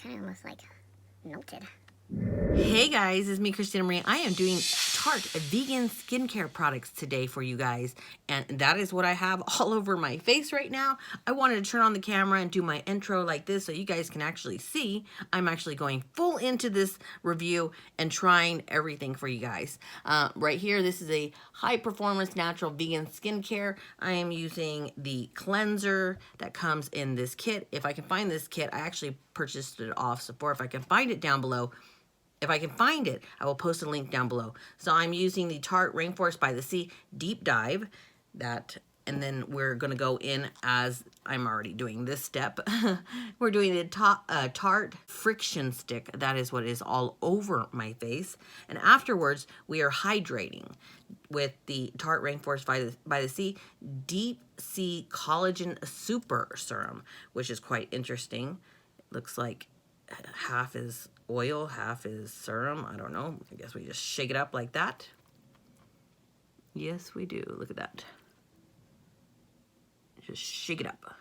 kind of almost like melted. Hey guys, it's me, Christina Marie. I am doing Tarte vegan skincare products today for you guys, and that is what I have all over my face right now. I wanted to turn on the camera and do my intro like this so you guys can actually see I'm actually going full into this review and trying everything for you guys. Right here, this is a high performance natural vegan skincare. I am using the cleanser that comes in this kit. If I can find this kit, I actually purchased it off Sephora. If I can find it down below, if I can find it, I will post a link down below. So I'm using the Tarte Rainforest by the Sea Deep Dive, and then we're gonna go in as I'm already doing this step. We're doing the Tarte Friction Stick. That is what is all over my face. And afterwards, we are hydrating with the Tarte Rainforest by the Sea Deep Sea Collagen Super Serum, which is quite interesting. It looks like half is oil, half is serum. I don't know. I guess we just shake it up like that. Yes, we do. Look at that. Just shake it up.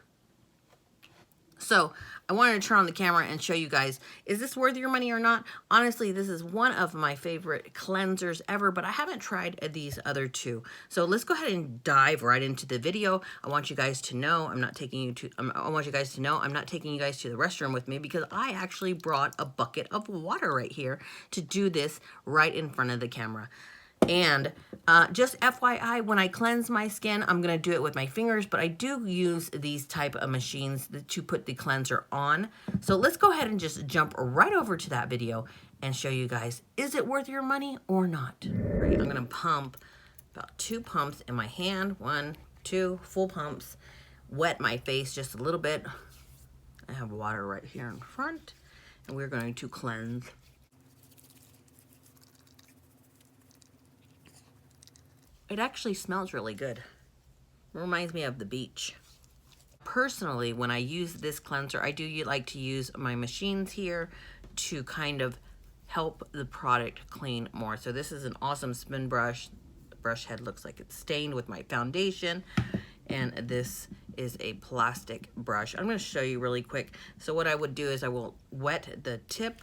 So I wanted to turn on the camera and show you guys, is this worth your money or not? Honestly, this is one of my favorite cleansers ever, but I haven't tried these other two. So let's go ahead and dive right into the video. I want you guys to know I'm not taking you to the restroom with me, because I actually brought a bucket of water right here to do this right in front of the camera. And just FYI, when I cleanse my skin, I'm going to do it with my fingers, but I do use these type of machines to put the cleanser on. So let's go ahead and just jump right over to that video and show you guys, is it worth your money or not? Right, I'm going to pump about 2 pumps in my hand. 1, 2, full pumps. Wet my face just a little bit. I have water right here in front, and we're going to cleanse. It actually smells really good. It reminds me of the beach. Personally, when I use this cleanser, I do like to use my machines here to kind of help the product clean more. So this is an awesome spin brush. The brush head looks like it's stained with my foundation. And this is a plastic brush. I'm going to show you really quick. So what I would do is I will wet the tip.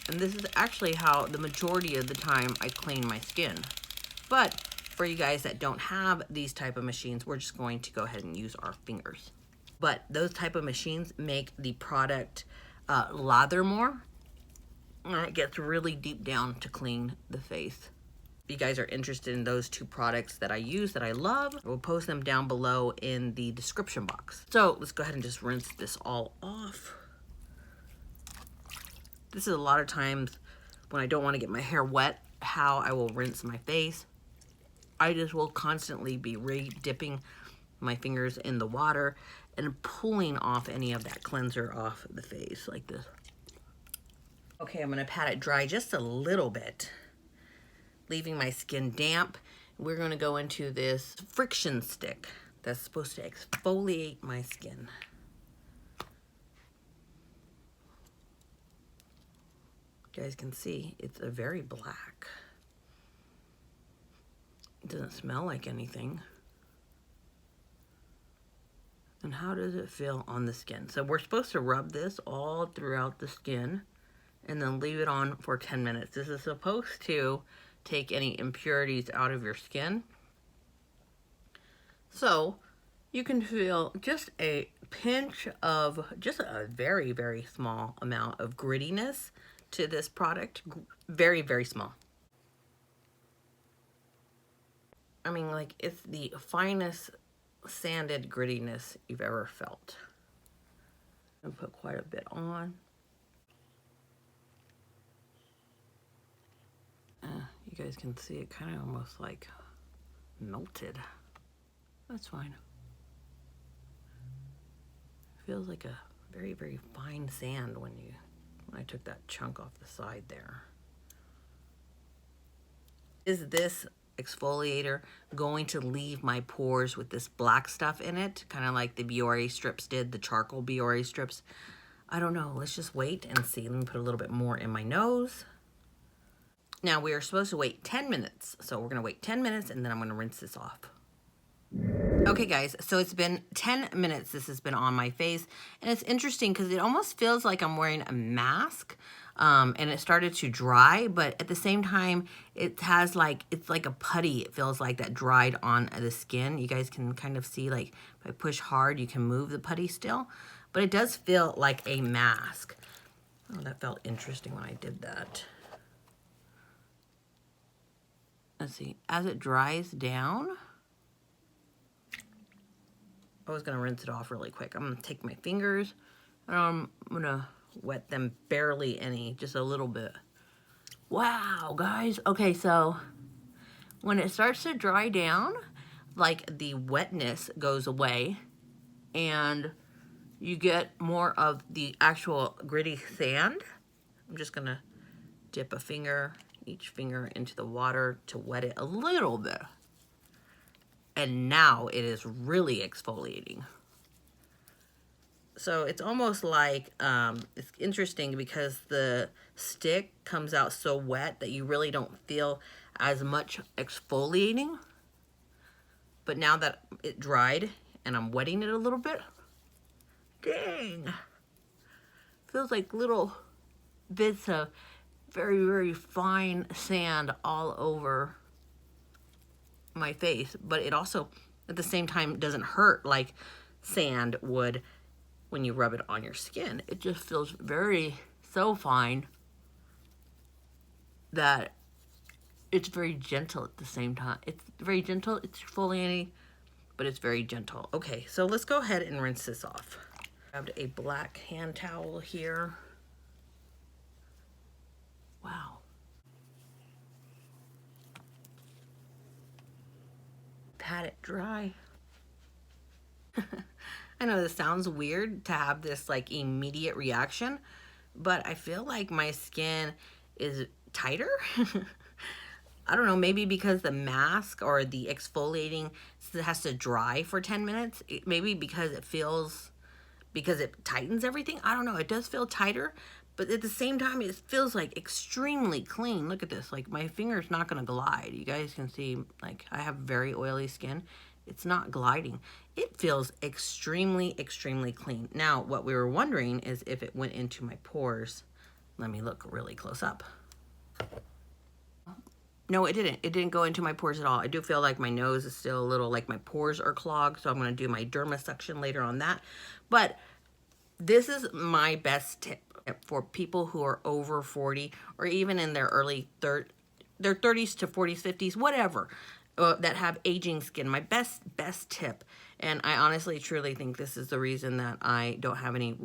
And this is actually how the majority of the time I clean my skin. But for you guys that don't have these type of machines, we're just going to go ahead and use our fingers. But those type of machines make the product lather more. And it gets really deep down to clean the face. If you guys are interested in those two products that I use that I love, I will post them down below in the description box. So let's go ahead and just rinse this all off. This is a lot of times when I don't want to get my hair wet, how I will rinse my face. I just will constantly be re-dipping my fingers in the water and pulling off any of that cleanser off the face like this. Okay, I'm going to pat it dry just a little bit, leaving my skin damp. We're going to go into this friction stick that's supposed to exfoliate my skin. You guys can see it's a very black. It doesn't smell like anything. And how does it feel on the skin? So we're supposed to rub this all throughout the skin and then leave it on for 10 minutes. This is supposed to take any impurities out of your skin. So you can feel just a pinch of, just a very, very small amount of grittiness to this product. Very, very small. I mean, like, it's the finest sanded grittiness you've ever felt. I put quite a bit on. You guys can see it kind of almost like melted. That's fine. Feels like a very, very fine sand when I took that chunk off the side there. Is this exfoliator going to leave my pores with this black stuff in it, kind of like the Biore strips did, the charcoal Biore strips? I don't know. Let's just wait and see. Let me put a little bit more in my nose. Now we are supposed to wait 10 minutes. So we're going to wait 10 minutes and then I'm going to rinse this off. Okay guys, so it's been 10 minutes this has been on my face, and it's interesting because it almost feels like I'm wearing a mask, and it started to dry, but at the same time it has like, it's like a putty, it feels like, that dried on the skin. You guys can kind of see, like, if I push hard you can move the putty still, but it does feel like a mask. Oh, that felt interesting when I did that. Let's see, as it dries down, I was gonna rinse it off really quick. I'm gonna take my fingers and I'm gonna wet them barely any, just a little bit. Wow, guys. Okay, so when it starts to dry down, like, the wetness goes away and you get more of the actual gritty sand. I'm just gonna dip a finger, each finger, into the water to wet it a little bit. And now it is really exfoliating. So it's almost like, it's interesting because the stick comes out so wet that you really don't feel as much exfoliating. But now that it dried and I'm wetting it a little bit, dang, feels like little bits of very, very fine sand all over my face. But it also, at the same time, doesn't hurt like sand would when you rub it on your skin. It just feels so fine that it's very gentle at the same time. It's very gentle, it's exfoliating, but it's very gentle. Okay, so let's go ahead and rinse this off. Grabbed a black hand towel here. Wow. Pat it dry. I know this sounds weird to have this like immediate reaction, but I feel like my skin is tighter. I don't know, maybe because the mask or the exfoliating has to dry for 10 minutes. Maybe because it tightens everything. I don't know, it does feel tighter, but at the same time it feels like extremely clean. Look at this, like, my finger's not gonna glide. You guys can see, like, I have very oily skin. It's not gliding. It feels extremely, extremely clean. Now, what we were wondering is if it went into my pores. Let me look really close up. No, it didn't. It didn't go into my pores at all. I do feel like my nose is still a little, like, my pores are clogged, so I'm going to do my dermosuction later on that. But this is my best tip for people who are over 40 or even in their their 30s to 40s, 50s, whatever, that have aging skin. My best tip, and I honestly, truly think this is the reason that I don't have any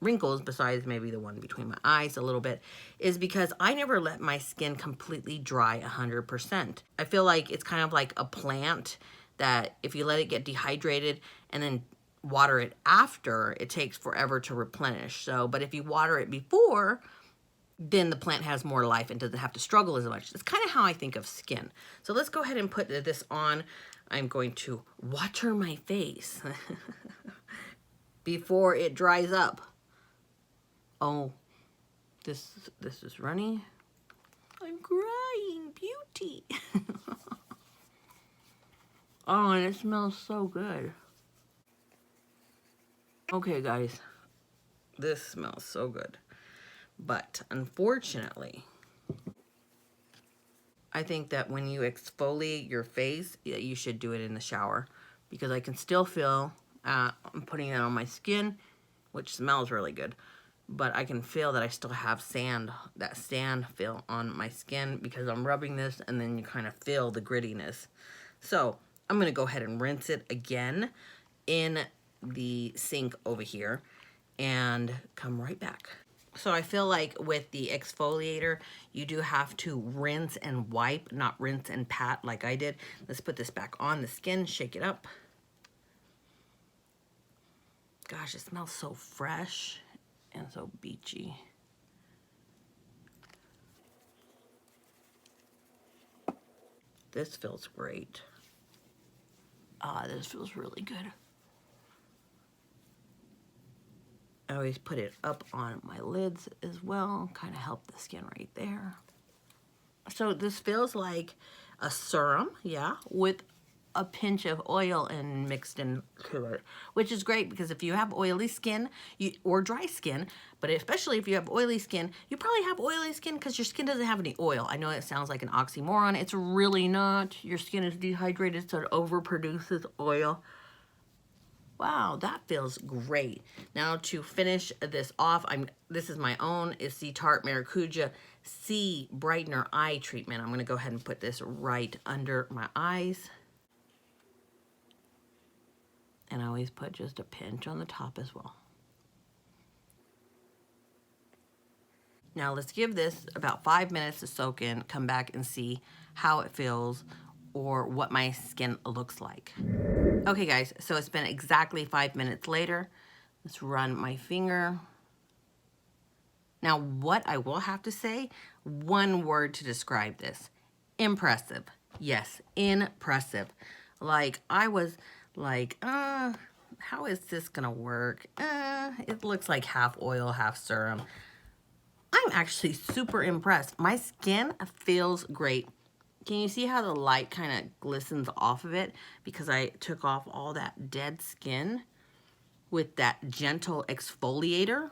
wrinkles, besides maybe the one between my eyes a little bit, is because I never let my skin completely dry 100%. I feel like it's kind of like a plant that if you let it get dehydrated and then water it after, it takes forever to replenish. So, but if you water it before, then the plant has more life and doesn't have to struggle as much. That's kind of how I think of skin. So let's go ahead and put this on. I'm going to water my face before it dries up. Oh, this is runny. I'm crying, beauty. Oh, and it smells so good. Okay, guys, this smells so good. But unfortunately, I think that when you exfoliate your face, you should do it in the shower, because I can still feel, I'm putting it on my skin, which smells really good, but I can feel that I still have that sand feel on my skin because I'm rubbing this, and then you kind of feel the grittiness. So I'm going to go ahead and rinse it again in the sink over here and come right back. So I feel like with the exfoliator, you do have to rinse and wipe, not rinse and pat like I did. Let's put this back on the skin, shake it up. Gosh, it smells so fresh and so beachy. This feels great. Ah, this feels really good. I always put it up on my lids as well, kind of help the skin right there. So this feels like a serum, yeah, with a pinch of oil and mixed into it, which is great because if you have oily skin or dry skin, but especially if you have oily skin, you probably have oily skin because your skin doesn't have any oil. I know it sounds like an oxymoron. It's really not. Your skin is dehydrated, so it overproduces oil. Wow, that feels great. Now to finish this off, this is my own. It's the Tarte Maracuja C Brightener Eye Treatment. I'm going to go ahead and put this right under my eyes. And I always put just a pinch on the top as well. Now let's give this about 5 minutes to soak in, come back and see how it feels or what my skin looks like. Okay guys, so it's been exactly 5 minutes later. Let's run my finger. Now what I will have to say, one word to describe this: impressive. Yes, impressive. Like I was like, how is this gonna work? It looks like half oil, half serum. I'm actually super impressed. My skin feels great. Can you see how the light kind of glistens off of it? Because I took off all that dead skin with that gentle exfoliator.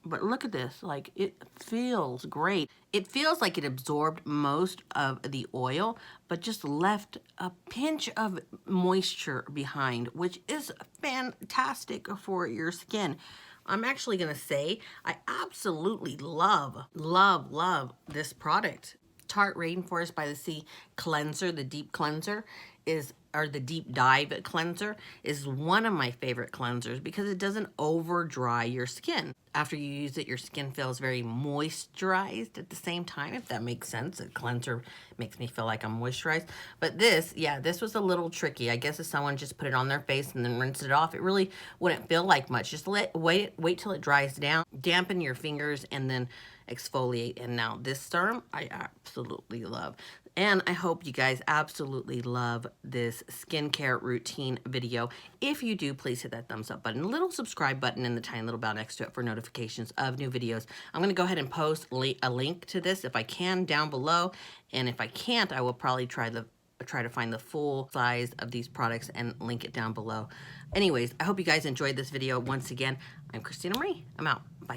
But look at this, like it feels great. It feels like it absorbed most of the oil, but just left a pinch of moisture behind, which is fantastic for your skin. I'm actually gonna say I absolutely love this product. Tarte Rainforest by the Sea cleanser, the deep cleanser or the deep dive cleanser is one of my favorite cleansers because it doesn't over dry your skin. After you use it, your skin feels very moisturized at the same time, if that makes sense. A cleanser makes me feel like I'm moisturized. But this, yeah, this was a little tricky. I guess if someone just put it on their face and then rinsed it off, it really wouldn't feel like much. Just wait till it dries down, dampen your fingers, and then exfoliate. And now this serum, I absolutely love. And I hope you guys absolutely love this skincare routine video. If you do, please hit that thumbs up button, little subscribe button, and the tiny little bell next to it for notifications of new videos. I'm going to go ahead and post a link to this if I can down below. And if I can't, I will probably try to find the full size of these products and link it down below. Anyways, I hope you guys enjoyed this video. Once again, I'm Christina Marie. I'm out. Bye.